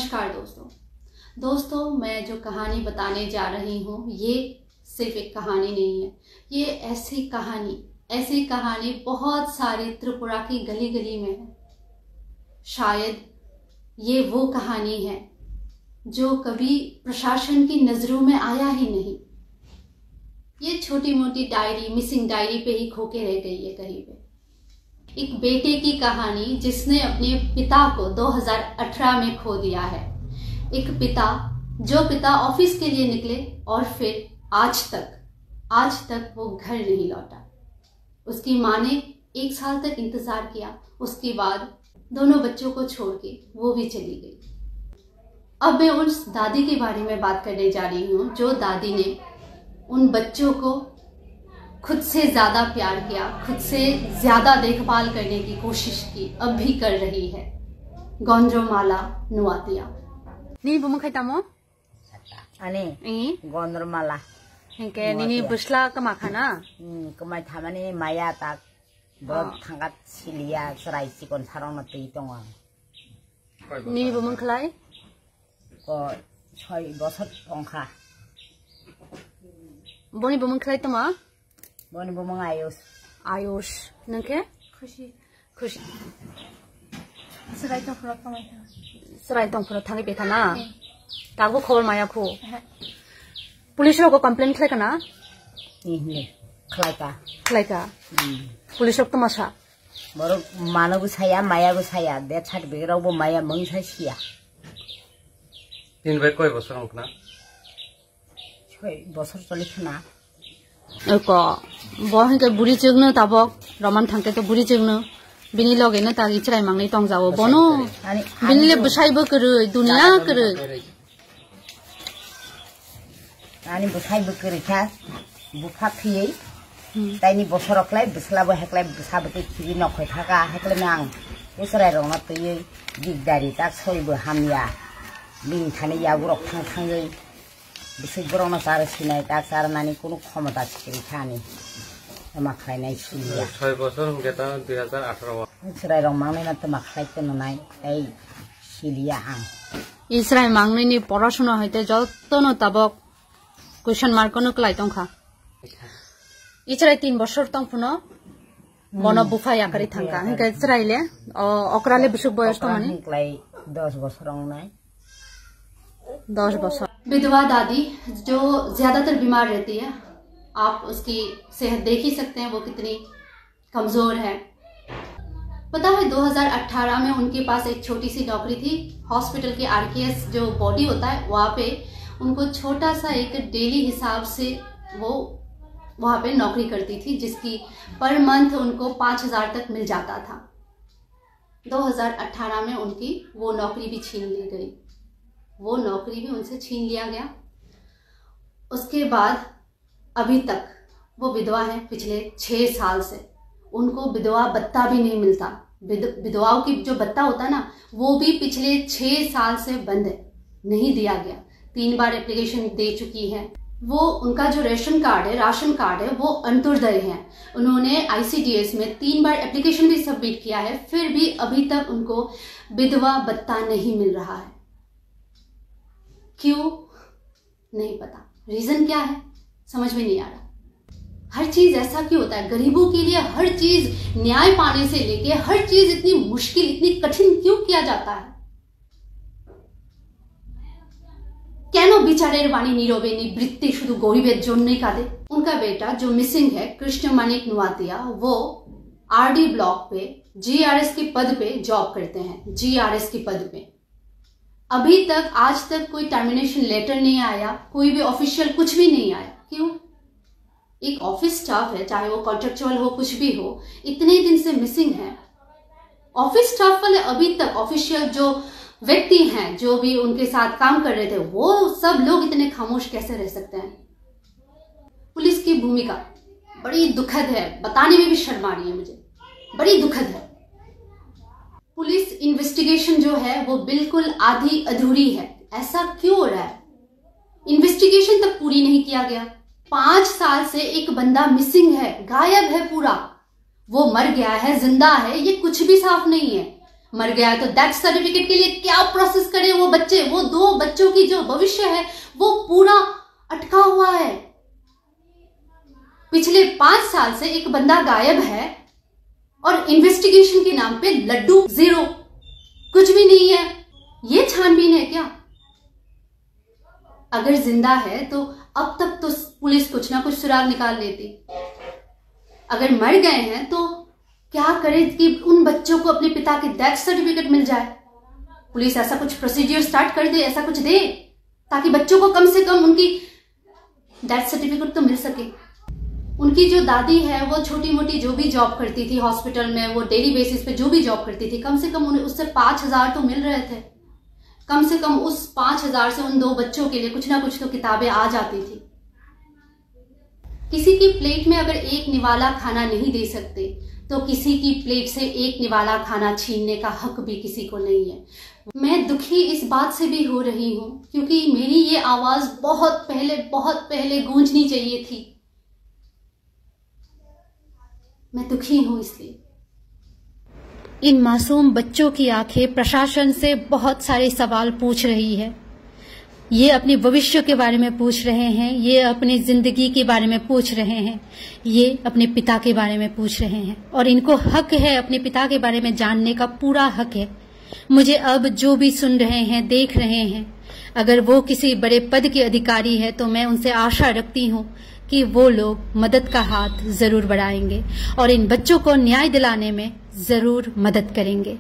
नमस्कार दोस्तों, मैं जो कहानी बताने जा रही हूँ ये सिर्फ एक कहानी नहीं है। ये ऐसी कहानी बहुत सारी त्रिपुरा की गली गली में है। शायद ये वो कहानी है जो कभी प्रशासन की नजरों में आया ही नहीं। ये छोटी मोटी डायरी, मिसिंग डायरी पे ही खो के रह गई है कहीं पे। एक बेटे की कहानी जिसने अपने पिता को 2018 में खो दिया है। एक पिता ऑफिस के लिए निकले और फिर आज तक वो घर नहीं लौटा। उसकी माँ ने 1 साल तक इंतजार किया, उसके बाद दोनों बच्चों को छोड़ के वो भी चली गई। अब मैं उस दादी के बारे में बात करने जा रही हूँ जो दादी ने उन बच्चों को खुद से ज्यादा प्यार किया, खुद से ज्यादा देखभाल करने की कोशिश की, अब भी कर रही है। गोंद्रोमाला नुआतिया Nini bumang kay tamo? Ani, Gondromala. Hinke nini busla kamakana? Kumay tamani maya tak brod tangkat silia serai sikon sarong na tuitong. Nini bumang kalay? Ko choy bosot pongka. Boni bumang kalay tama? Boni bumang ayos. Ayos. Nangke? खुशी Serai tong pura tangi betana. Tago call maya ko. Police ko complaint kay kana? Ini, klaka. Klaka. Police ko masa. Baru mana gu saya, maya gu saya. Dia chat berau bu maya mung saya sia. Ini baik kau bosor angkna? Choy bosor tolik na. Eko, bohin ke buri jengno tabok. Roman thangke to buri jengno. Bini loge na tagi cerai mangai tong jawo bono. Bini le busai berkerui, dunia kerui. Ani busai berkerui kas, buka piye. Tani bosorok lai, busla bu hek lai busa betul kiri nok koi thaka hek lai nang. Usrai rong mat piye, dig dari tak soi bu hamya. Bini thani ya burok thang thang ye. Busai burong na sar sinai tak sar nani kuno khomata chikiri thani. Maklai nai silia. 6 বছর kita 2018. Serai rong mangai na maklai teno nai, ei silia ang. Israel mangai ni porashona hoite jotono tabok question mark kono klai tongkha. Israel 3 বছর tong phuno bono bufa yakari thangka. Hinka Israel okrale bisuk boyos to mani klai 10 বছর rong nai. 10 বছর. विधवा दादी जो ज्यादातर बीमार रहती है, आप उसकी सेहत देख ही सकते हैं वो कितनी कमजोर है। पता है 2018 में उनके पास एक छोटी सी नौकरी थी। हॉस्पिटल के आरकेएस जो बॉडी होता है वहाँ पे उनको छोटा सा एक डेली हिसाब से वो वहाँ पे नौकरी करती थी, जिसकी पर मंथ उनको 5,000 तक मिल जाता था। 2018 में उनकी वो नौकरी भी छीन ली गई, वो नौकरी भी उनसे छीन लिया गया। उसके बाद अभी तक वो विधवा है। पिछले 6 साल से उनको विधवा भत्ता भी नहीं मिलता। विधवाओं की जो भत्ता होता है ना, वो भी पिछले 6 साल से बंद है, नहीं दिया गया। 3 बार एप्लीकेशन दे चुकी है। वो उनका जो राशन कार्ड है वो अंत्योदय है। उन्होंने ICDS में 3 बार एप्लीकेशन भी सबमिट किया है, फिर भी अभी तक उनको विधवा भत्ता नहीं मिल रहा है। क्यों नहीं पता, रीजन क्या है समझ में नहीं आ रहा। हर चीज ऐसा क्यों होता है? गरीबों के लिए हर चीज न्याय पाने से लेके हर चीज इतनी मुश्किल, इतनी कठिन क्यों किया जाता है? কেন বিচারের বাণী নীরবে নিবৃত্তি শুধু গরিবের জন্যই কাঁদে? उनका बेटा जो मिसिंग है कृष्ण मानिक नुआतिया, वो RD ब्लॉक पे GRS के पद पे जॉब करते हैं। GRS के पद पे अभी तक आज तक कोई टर्मिनेशन लेटर नहीं आया, कोई भी ऑफिशियल कुछ भी नहीं आया। क्यों? एक ऑफिस स्टाफ है, चाहे वो कॉन्ट्रेक्चुअल हो कुछ भी हो, इतने दिन से मिसिंग है। ऑफिस स्टाफ वाले अभी तक, ऑफिशियल जो व्यक्ति हैं जो भी उनके साथ काम कर रहे थे, वो सब लोग इतने खामोश कैसे रह सकते हैं? पुलिस की भूमिका बड़ी दुखद है, बताने में भी शर्म आ रही है मुझे, बड़ी दुखद है। पुलिस इन्वेस्टिगेशन जो है वो बिल्कुल आधी अधूरी है। ऐसा क्यों हो रहा है? इन्वेस्टिगेशन तक पूरी नहीं किया गया। 5 साल से एक बंदा मिसिंग है, गायब है पूरा। वो मर गया है, जिंदा है, ये कुछ भी साफ नहीं है। मर गया तो डेथ सर्टिफिकेट के लिए क्या प्रोसेस करें वो बच्चे, वो 2 बच्चों की जो भविष्य है वो पूरा अटका हुआ है। पिछले 5 साल से एक बंदा गायब है और इन्वेस्टिगेशन के नाम पे लड्डू 0, कुछ भी नहीं है। ये छानबीन है क्या? अगर जिंदा है तो अब तक तो पुलिस कुछ ना कुछ सुराग निकाल लेती। अगर मर गए हैं तो क्या करे कि उन बच्चों को अपने पिता के डेथ सर्टिफिकेट मिल जाए। पुलिस ऐसा कुछ प्रोसीजर स्टार्ट कर दे, ऐसा कुछ दे ताकि बच्चों को कम से कम उनकी डेथ सर्टिफिकेट तो मिल सके। उनकी जो दादी है वो छोटी मोटी जो भी जॉब करती थी हॉस्पिटल में, वो डेली बेसिस पे जो भी जॉब करती थी, कम से कम उन्हें उससे 5,000 तो मिल रहे थे। कम से कम उस 5,000 से उन 2 बच्चों के लिए कुछ ना कुछ तो किताबें आ जाती थी। किसी की प्लेट में अगर एक निवाला खाना नहीं दे सकते तो किसी की प्लेट से एक निवाला खाना छीनने का हक भी किसी को नहीं है। मैं दुखी इस बात से भी हो रही हूं क्योंकि मेरी ये आवाज बहुत पहले गूंजनी चाहिए थी। मैं दुखी हूं इसलिए। इन मासूम बच्चों की आंखें प्रशासन से बहुत सारे सवाल पूछ रही है। ये अपने भविष्य के बारे में पूछ रहे हैं, ये अपनी जिंदगी के बारे में पूछ रहे हैं, ये अपने पिता के बारे में पूछ रहे हैं और इनको हक है, अपने पिता के बारे में जानने का पूरा हक है। मुझे अब जो भी सुन रहे हैं, देख रहे हैं, अगर वो किसी बड़े पद के अधिकारी है तो मैं उनसे आशा रखती हूँ कि वो लोग मदद का हाथ जरूर बढ़ाएंगे और इन बच्चों को न्याय दिलाने में जरूर मदद करेंगे।